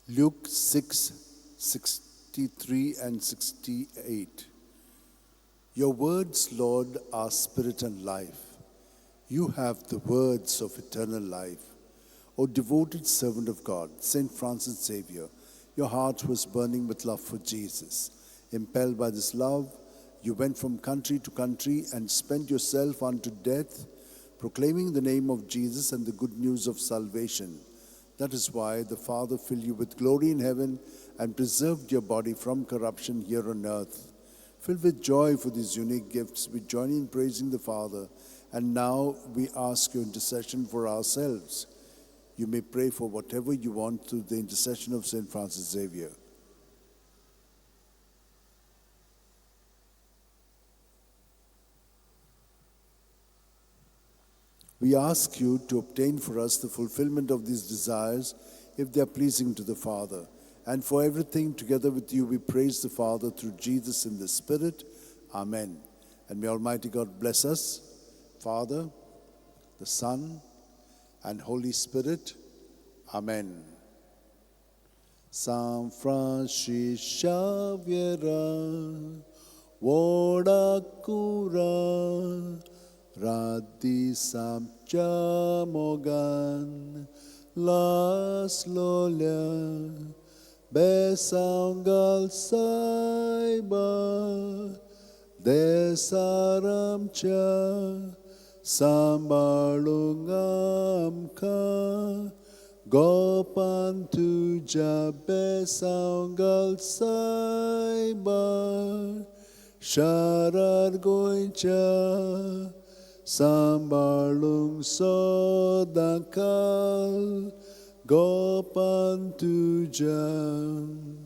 Luke 6:63 and 68. Your words, Lord, are spirit and life. You have the words of eternal life. O devoted servant of God, Saint Francis Xavier, your heart was burning with love for Jesus. Impelled by this love, you went from country to country and spent yourself unto death, proclaiming the name of Jesus and the good news of salvation. That is why the Father filled you with glory in heaven and preserved your body from corruption here on earth. Filled with joy for these unique gifts, we join in praising the Father, and now we ask your intercession for ourselves. You may pray for whatever you want through the intercession of Saint Francis Xavier. We ask you to obtain for us the fulfillment of these desires, if they are pleasing to the Father. And for everything, together with you, we praise the Father through Jesus in the Spirit. Amen. And may Almighty God bless us, Father, the Son, and Holy Spirit. Amen. San Francis Xavier, Vodacura, Radisam Jamogan, Las Lolia, Besangal Saiba, Desaram Cha, Sambalungam Ka, Gopan Tuja, Besangal Saiba, Sharar Goincha, Sambalung Sodakal, Gopan Tuja.